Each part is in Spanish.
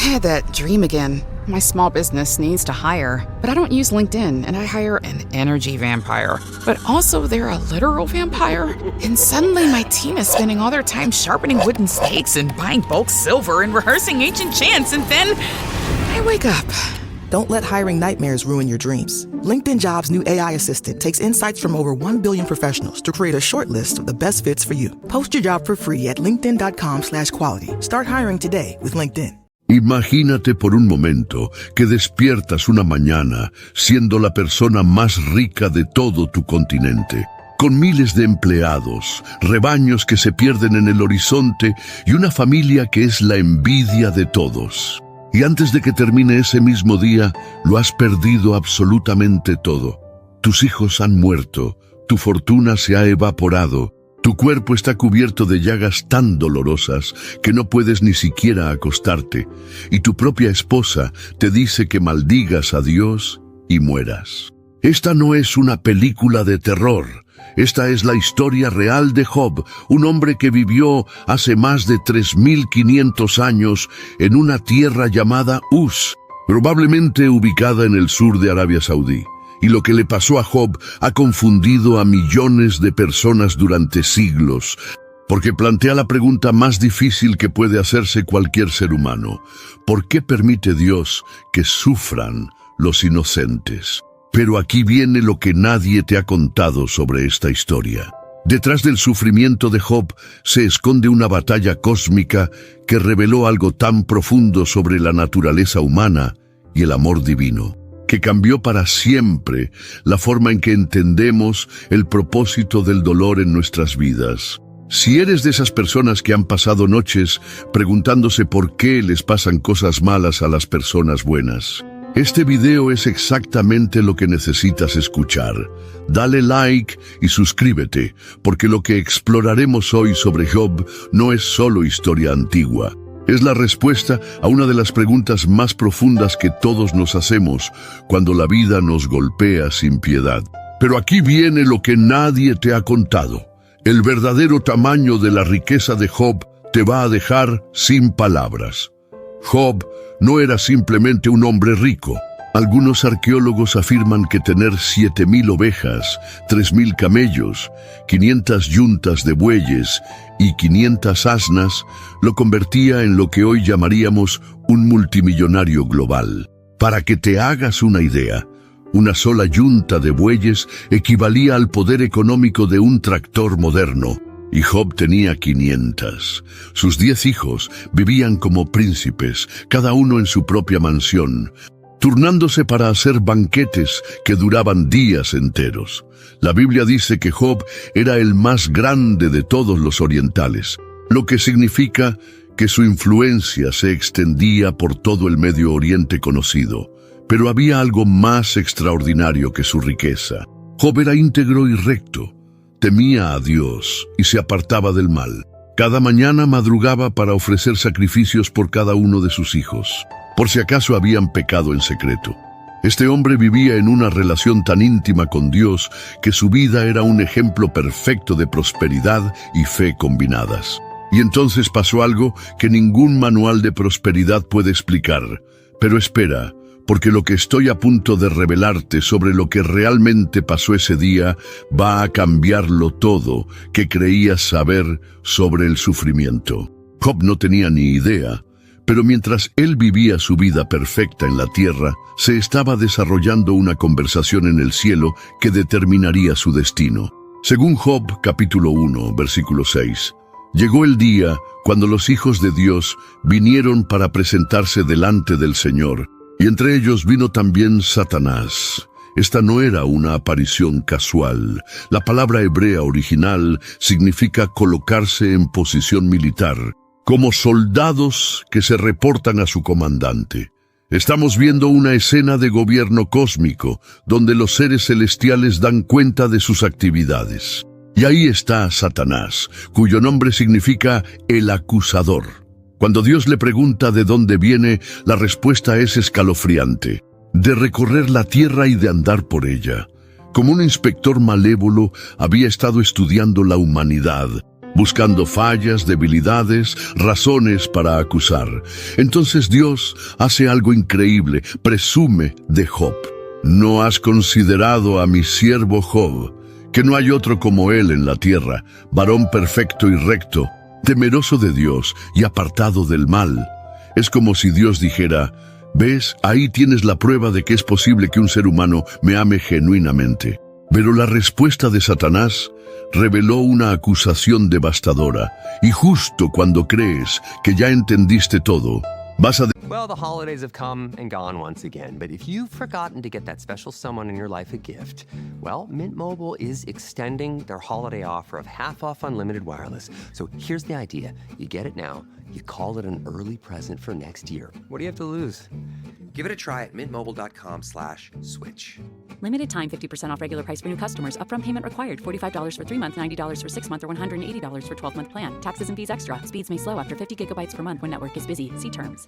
had that dream again. My small business needs to hire, but I don't use LinkedIn, and I hire an energy vampire. But also, they're a literal vampire. And suddenly, my team is spending all their time sharpening wooden stakes and buying bulk silver and rehearsing ancient chants, and then I wake up. Don't let hiring nightmares ruin your dreams. LinkedIn Jobs' new AI assistant takes insights from over 1 billion professionals to create a short list of the best fits for you. Post your job for free at linkedin.com/quality. Start hiring today with LinkedIn. Imagínate por un momento que despiertas una mañana siendo la persona más rica de todo tu continente, con miles de empleados, rebaños que se pierden en el horizonte y una familia que es la envidia de todos. Y antes de que termine ese mismo día, lo has perdido absolutamente todo. Tus hijos han muerto, tu fortuna se ha evaporado, tu cuerpo está cubierto de llagas tan dolorosas que no puedes ni siquiera acostarte, y tu propia esposa te dice que maldigas a Dios y mueras. Esta no es una película de terror. Esta es la historia real de Job, un hombre que vivió hace más de 3.500 años en una tierra llamada Uz, probablemente ubicada en el sur de Arabia Saudí. Y lo que le pasó a Job ha confundido a millones de personas durante siglos, porque plantea la pregunta más difícil que puede hacerse cualquier ser humano. ¿Por qué permite Dios que sufran los inocentes? Pero aquí viene lo que nadie te ha contado sobre esta historia. Detrás del sufrimiento de Job se esconde una batalla cósmica que reveló algo tan profundo sobre la naturaleza humana y el amor divino, que cambió para siempre la forma en que entendemos el propósito del dolor en nuestras vidas. Si eres de esas personas que han pasado noches preguntándose por qué les pasan cosas malas a las personas buenas, este video es exactamente lo que necesitas escuchar. Dale like y suscríbete, porque lo que exploraremos hoy sobre Job no es solo historia antigua. Es la respuesta a una de las preguntas más profundas que todos nos hacemos cuando la vida nos golpea sin piedad. Pero aquí viene lo que nadie te ha contado. El verdadero tamaño de la riqueza de Job te va a dejar sin palabras. Job no era simplemente un hombre rico. Algunos arqueólogos afirman que tener 7.000 ovejas, 3.000 camellos, 500 yuntas de bueyes y 500 asnas lo convertía en lo que hoy llamaríamos un multimillonario global. Para que te hagas una idea, una sola yunta de bueyes equivalía al poder económico de un tractor moderno. Y Job tenía 500. Sus 10 hijos vivían como príncipes, cada uno en su propia mansión, turnándose para hacer banquetes que duraban días enteros. La Biblia dice que Job era el más grande de todos los orientales, lo que significa que su influencia se extendía por todo el Medio Oriente conocido. Pero había algo más extraordinario que su riqueza. Job era íntegro y recto. Temía a Dios y se apartaba del mal. Cada mañana madrugaba para ofrecer sacrificios por cada uno de sus hijos, por si acaso habían pecado en secreto. Este hombre vivía en una relación tan íntima con Dios que su vida era un ejemplo perfecto de prosperidad y fe combinadas. Y entonces pasó algo que ningún manual de prosperidad puede explicar. Pero espera, porque lo que estoy a punto de revelarte sobre lo que realmente pasó ese día va a cambiarlo todo que creías saber sobre el sufrimiento. Job no tenía ni idea, pero mientras él vivía su vida perfecta en la tierra, se estaba desarrollando una conversación en el cielo que determinaría su destino. Según Job, capítulo 1, versículo 6, llegó el día cuando los hijos de Dios vinieron para presentarse delante del Señor, y entre ellos vino también Satanás. Esta no era una aparición casual. La palabra hebrea original significa colocarse en posición militar, como soldados que se reportan a su comandante. Estamos viendo una escena de gobierno cósmico, donde los seres celestiales dan cuenta de sus actividades. Y ahí está Satanás, cuyo nombre significa el acusador. Cuando Dios le pregunta de dónde viene, la respuesta es escalofriante: de recorrer la tierra y de andar por ella. Como un inspector malévolo, había estado estudiando la humanidad, buscando fallas, debilidades, razones para acusar. Entonces Dios hace algo increíble, presume de Job. ¿No has considerado a mi siervo Job, que no hay otro como él en la tierra, varón perfecto y recto, temeroso de Dios y apartado del mal? Es como si Dios dijera: ¿ves? Ahí tienes la prueba de que es posible que un ser humano me ame genuinamente. Pero la respuesta de Satanás reveló una acusación devastadora, y justo cuando crees que ya entendiste todo, vas a... Well, the holidays have come and gone once again, but if you've forgotten to get that special someone in your life a gift, well, Mint Mobile is extending their holiday offer of half off unlimited wireless. So here's the idea. You get it now, you call it an early present for next year. What do you have to lose? Give it a try at mintmobile.com/switch. Limited time 50% off regular price for new customers. Upfront payment required. $45 for 3 months, $90 for 6 months, or $180 for 12-month plan. Taxes and fees extra. Speeds may slow after 50 gigabytes per month when network is busy. See terms.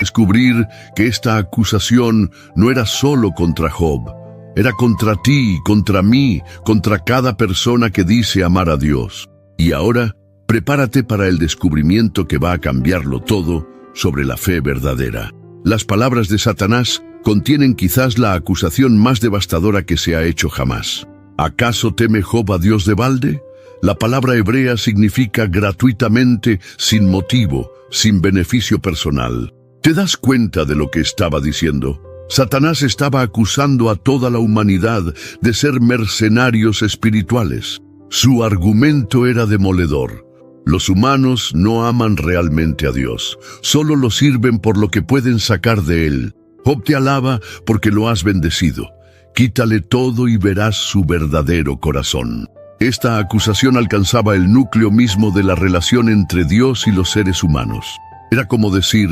descubrir que esta acusación no era solo contra Job, era contra ti, contra mí, contra cada persona que dice amar a Dios. Y ahora, prepárate para el descubrimiento que va a cambiarlo todo sobre la fe verdadera. Las palabras de Satanás contienen quizás la acusación más devastadora que se ha hecho jamás. ¿Acaso teme Job a Dios de balde? La palabra hebrea significa gratuitamente, sin motivo, sin beneficio personal. ¿Te das cuenta de lo que estaba diciendo? Satanás estaba acusando a toda la humanidad de ser mercenarios espirituales. Su argumento era demoledor. Los humanos no aman realmente a Dios, solo lo sirven por lo que pueden sacar de Él. Job te alaba porque lo has bendecido. Quítale todo y verás su verdadero corazón. Esta acusación alcanzaba el núcleo mismo de la relación entre Dios y los seres humanos. Era como decir: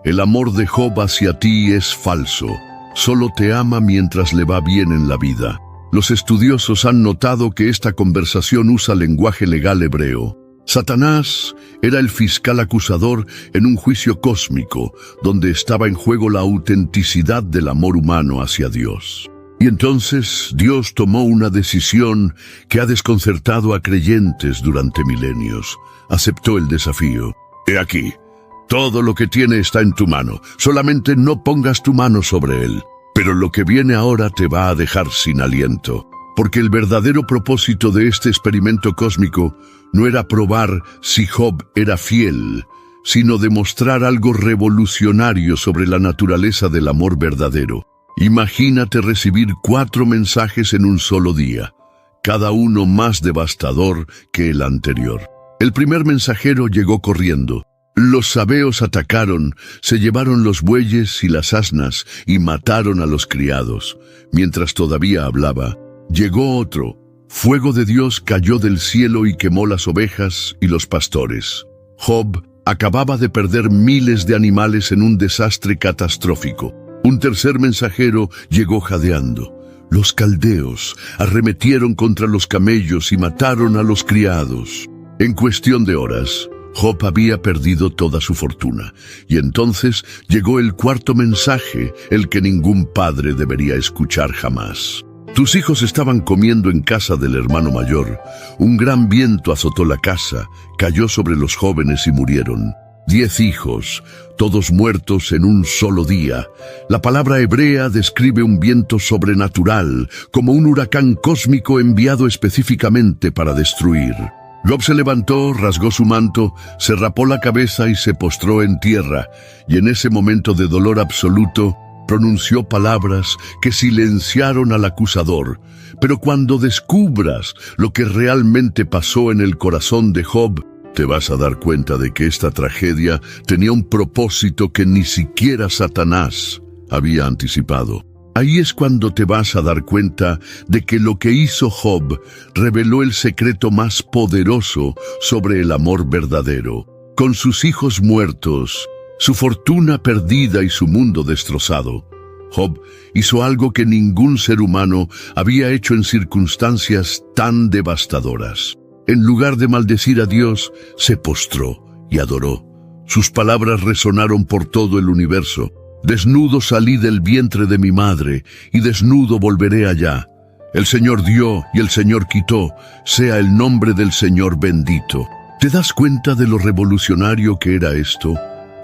el amor de Job hacia ti es falso. Solo te ama mientras le va bien en la vida. Los estudiosos han notado que esta conversación usa lenguaje legal hebreo. Satanás era el fiscal acusador en un juicio cósmico, donde estaba en juego la autenticidad del amor humano hacia Dios. Y entonces Dios tomó una decisión que ha desconcertado a creyentes durante milenios. Aceptó el desafío. He aquí, todo lo que tiene está en tu mano, solamente no pongas tu mano sobre él. Pero lo que viene ahora te va a dejar sin aliento, porque el verdadero propósito de este experimento cósmico no era probar si Job era fiel, sino demostrar algo revolucionario sobre la naturaleza del amor verdadero. Imagínate recibir 4 mensajes en un solo día, cada uno más devastador que el anterior. El primer mensajero llegó corriendo. Los sabeos atacaron, se llevaron los bueyes y las asnas y mataron a los criados. Mientras todavía hablaba, llegó otro. Fuego de Dios cayó del cielo y quemó las ovejas y los pastores. Job acababa de perder miles de animales en un desastre catastrófico. Un tercer mensajero llegó jadeando. Los caldeos arremetieron contra los camellos y mataron a los criados. En cuestión de horas, Job había perdido toda su fortuna, y entonces llegó el cuarto mensaje, el que ningún padre debería escuchar jamás. Tus hijos estaban comiendo en casa del hermano mayor. Un gran viento azotó la casa, cayó sobre los jóvenes y murieron. 10 hijos, todos muertos en un solo día. La palabra hebrea describe un viento sobrenatural, como un huracán cósmico enviado específicamente para destruir. Job se levantó, rasgó su manto, se rapó la cabeza y se postró en tierra, y en ese momento de dolor absoluto, pronunció palabras que silenciaron al acusador. Pero cuando descubras lo que realmente pasó en el corazón de Job, te vas a dar cuenta de que esta tragedia tenía un propósito que ni siquiera Satanás había anticipado. Ahí es cuando te vas a dar cuenta de que lo que hizo Job reveló el secreto más poderoso sobre el amor verdadero. Con sus hijos muertos, su fortuna perdida y su mundo destrozado, Job hizo algo que ningún ser humano había hecho en circunstancias tan devastadoras. En lugar de maldecir a Dios, se postró y adoró. Sus palabras resonaron por todo el universo. Desnudo salí del vientre de mi madre, y desnudo volveré allá. El Señor dio y el Señor quitó, sea el nombre del Señor bendito. ¿Te das cuenta de lo revolucionario que era esto?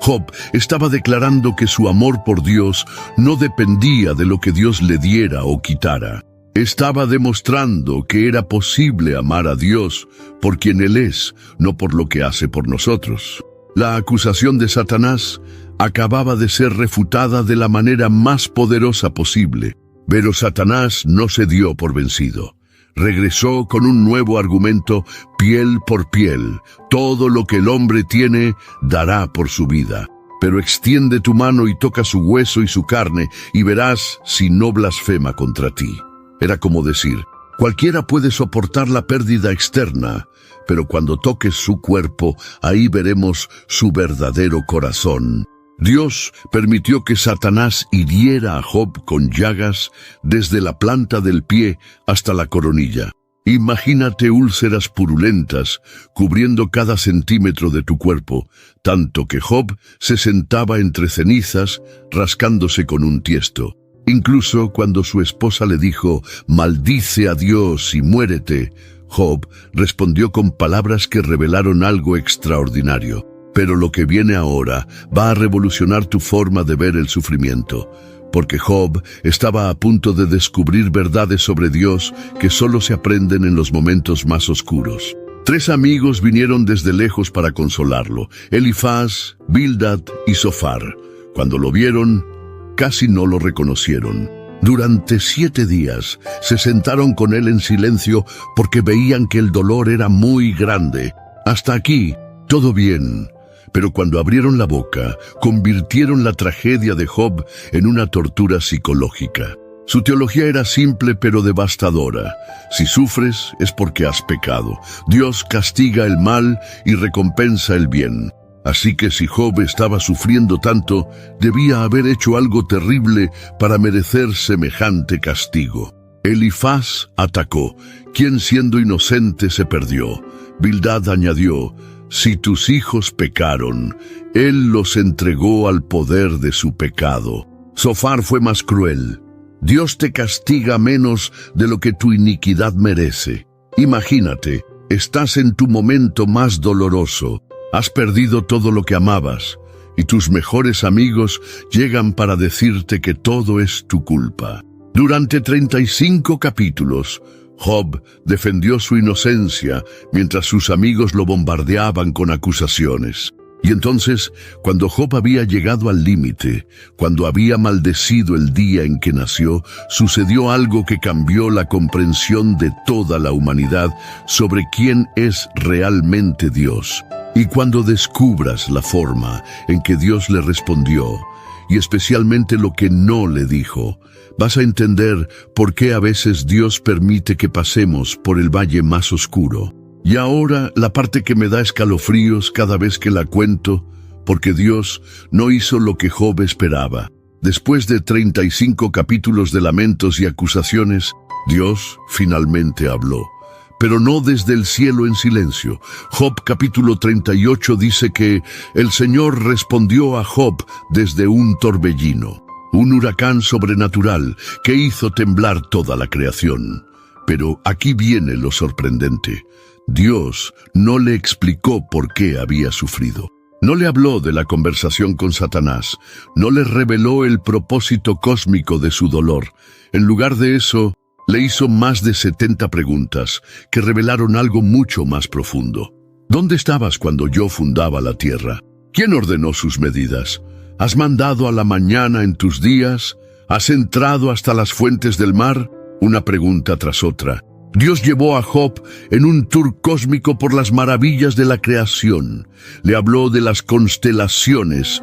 Job estaba declarando que su amor por Dios no dependía de lo que Dios le diera o quitara. Estaba demostrando que era posible amar a Dios por quien Él es, no por lo que hace por nosotros. La acusación de Satanás acababa de ser refutada de la manera más poderosa posible, pero Satanás no se dio por vencido. Regresó con un nuevo argumento, piel por piel. Todo lo que el hombre tiene, dará por su vida. Pero extiende tu mano y toca su hueso y su carne, y verás si no blasfema contra ti. Era como decir, cualquiera puede soportar la pérdida externa, pero cuando toques su cuerpo, ahí veremos su verdadero corazón. Dios permitió que Satanás hiriera a Job con llagas desde la planta del pie hasta la coronilla. Imagínate úlceras purulentas cubriendo cada centímetro de tu cuerpo, tanto que Job se sentaba entre cenizas rascándose con un tiesto. Incluso cuando su esposa le dijo, «Maldice a Dios y muérete», Job respondió con palabras que revelaron algo extraordinario. Pero lo que viene ahora va a revolucionar tu forma de ver el sufrimiento, porque Job estaba a punto de descubrir verdades sobre Dios que solo se aprenden en los momentos más oscuros. 3 amigos vinieron desde lejos para consolarlo, Elifaz, Bildad y Zofar. Cuando lo vieron, casi no lo reconocieron. Durante 7 días se sentaron con él en silencio porque veían que el dolor era muy grande. Hasta aquí, todo bien. Pero cuando abrieron la boca, convirtieron la tragedia de Job en una tortura psicológica. Su teología era simple pero devastadora. Si sufres es porque has pecado. Dios castiga el mal y recompensa el bien. Así que si Job estaba sufriendo tanto, debía haber hecho algo terrible para merecer semejante castigo. Elifaz atacó, quien siendo inocente se perdió. Bildad añadió, si tus hijos pecaron, Él los entregó al poder de su pecado. Zofar fue más cruel. Dios te castiga menos de lo que tu iniquidad merece. Imagínate, estás en tu momento más doloroso. Has perdido todo lo que amabas, y tus mejores amigos llegan para decirte que todo es tu culpa. Durante 35 capítulos, Job defendió su inocencia mientras sus amigos lo bombardeaban con acusaciones. Y entonces, cuando Job había llegado al límite, cuando había maldecido el día en que nació, sucedió algo que cambió la comprensión de toda la humanidad sobre quién es realmente Dios. Y cuando descubras la forma en que Dios le respondió, y especialmente lo que no le dijo, vas a entender por qué a veces Dios permite que pasemos por el valle más oscuro. Y ahora la parte que me da escalofríos cada vez que la cuento, porque Dios no hizo lo que Job esperaba. Después de 35 capítulos de lamentos y acusaciones, Dios finalmente habló. Pero no desde el cielo en silencio. Job capítulo 38 dice que el Señor respondió a Job desde un torbellino, un huracán sobrenatural que hizo temblar toda la creación. Pero aquí viene lo sorprendente. Dios no le explicó por qué había sufrido. No le habló de la conversación con Satanás. No le reveló el propósito cósmico de su dolor. En lugar de eso, le hizo más de 70 preguntas que revelaron algo mucho más profundo. ¿Dónde estabas cuando yo fundaba la tierra? ¿Quién ordenó sus medidas? ¿Has mandado a la mañana en tus días? ¿Has entrado hasta las fuentes del mar? Una pregunta tras otra. Dios llevó a Job en un tour cósmico por las maravillas de la creación. Le habló de las constelaciones,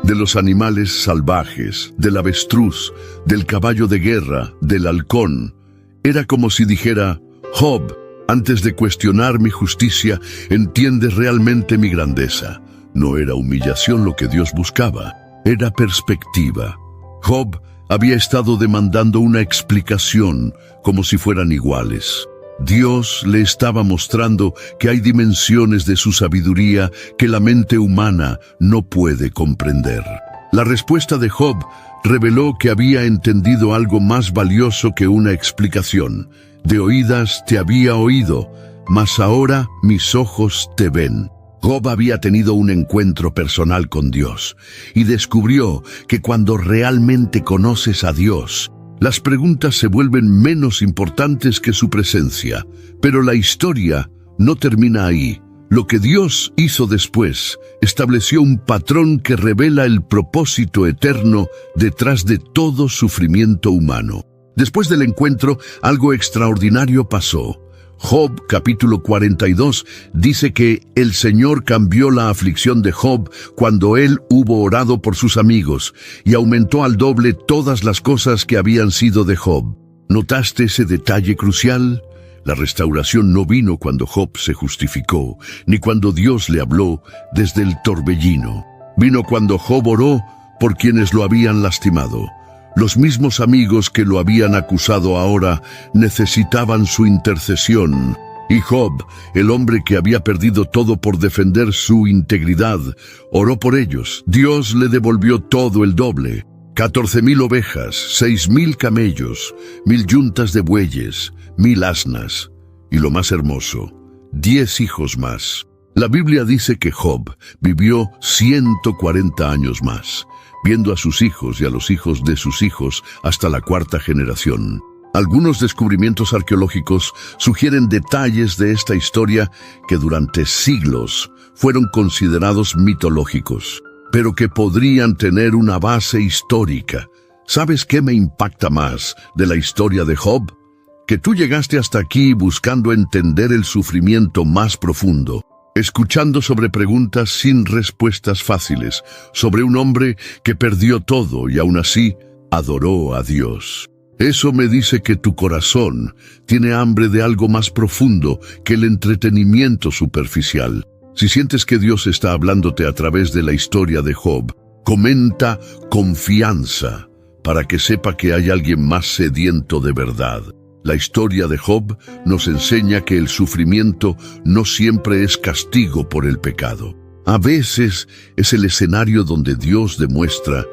de los animales salvajes, del avestruz, del caballo de guerra, del halcón. Era como si dijera, Job, antes de cuestionar mi justicia, entiendes realmente mi grandeza. No era humillación lo que Dios buscaba, era perspectiva. Job había estado demandando una explicación como si fueran iguales. Dios le estaba mostrando que hay dimensiones de su sabiduría que la mente humana no puede comprender. La respuesta de Job reveló que había entendido algo más valioso que una explicación. De oídas te había oído, mas ahora mis ojos te ven. Job había tenido un encuentro personal con Dios y descubrió que cuando realmente conoces a Dios, las preguntas se vuelven menos importantes que su presencia. Pero la historia no termina ahí. Lo que Dios hizo después estableció un patrón que revela el propósito eterno detrás de todo sufrimiento humano. Después del encuentro, algo extraordinario pasó. Job capítulo 42 dice que el Señor cambió la aflicción de Job cuando él hubo orado por sus amigos y aumentó al doble todas las cosas que habían sido de Job. ¿Notaste ese detalle crucial? La restauración no vino cuando Job se justificó, ni cuando Dios le habló desde el torbellino. Vino cuando Job oró por quienes lo habían lastimado. Los mismos amigos que lo habían acusado ahora necesitaban su intercesión. Y Job, el hombre que había perdido todo por defender su integridad, oró por ellos. Dios le devolvió todo el doble. 14,000 ovejas, 6,000 camellos, 1,000 yuntas de bueyes, 1,000 asnas. Y lo más hermoso, 10 hijos más. La Biblia dice que Job vivió 140 años más, viendo a sus hijos y a los hijos de sus hijos hasta la 4ª generación. Algunos descubrimientos arqueológicos sugieren detalles de esta historia que durante siglos fueron considerados mitológicos, pero que podrían tener una base histórica. ¿Sabes qué me impacta más de la historia de Job? Que tú llegaste hasta aquí buscando entender el sufrimiento más profundo, escuchando sobre preguntas sin respuestas fáciles, sobre un hombre que perdió todo y aún así adoró a Dios. Eso me dice que tu corazón tiene hambre de algo más profundo que el entretenimiento superficial. Si sientes que Dios está hablándote a través de la historia de Job, comenta confianza para que sepa que hay alguien más sediento de verdad. La historia de Job nos enseña que el sufrimiento no siempre es castigo por el pecado. A veces es el escenario donde Dios demuestra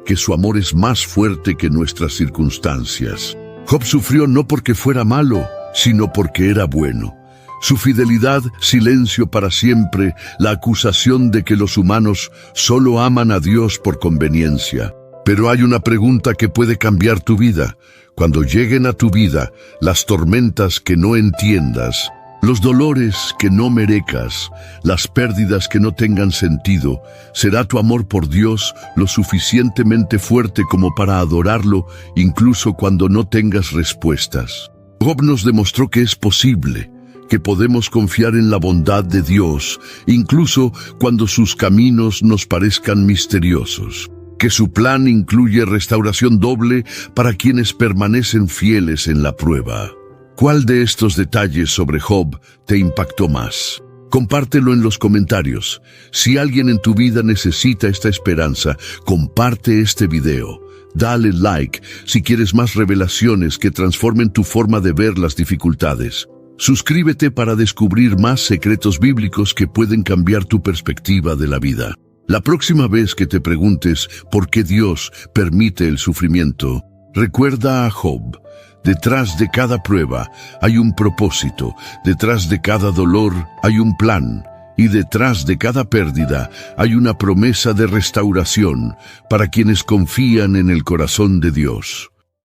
que su amor es más fuerte que nuestras circunstancias. Job sufrió no porque fuera malo, sino porque era bueno. Su fidelidad, silencio para siempre, la acusación de que los humanos solo aman a Dios por conveniencia. Pero hay una pregunta que puede cambiar tu vida. Cuando lleguen a tu vida las tormentas que no entiendas, los dolores que no merezcas, las pérdidas que no tengan sentido, ¿será tu amor por Dios lo suficientemente fuerte como para adorarlo incluso cuando no tengas respuestas? Job nos demostró que es posible, que podemos confiar en la bondad de Dios, incluso cuando sus caminos nos parezcan misteriosos. Que su plan incluye restauración doble para quienes permanecen fieles en la prueba. ¿Cuál de estos detalles sobre Job te impactó más? Compártelo en los comentarios. Si alguien en tu vida necesita esta esperanza, comparte este video. Dale like si quieres más revelaciones que transformen tu forma de ver las dificultades. Suscríbete para descubrir más secretos bíblicos que pueden cambiar tu perspectiva de la vida. La próxima vez que te preguntes por qué Dios permite el sufrimiento, recuerda a Job. Detrás de cada prueba hay un propósito, detrás de cada dolor hay un plan, y detrás de cada pérdida hay una promesa de restauración para quienes confían en el corazón de Dios.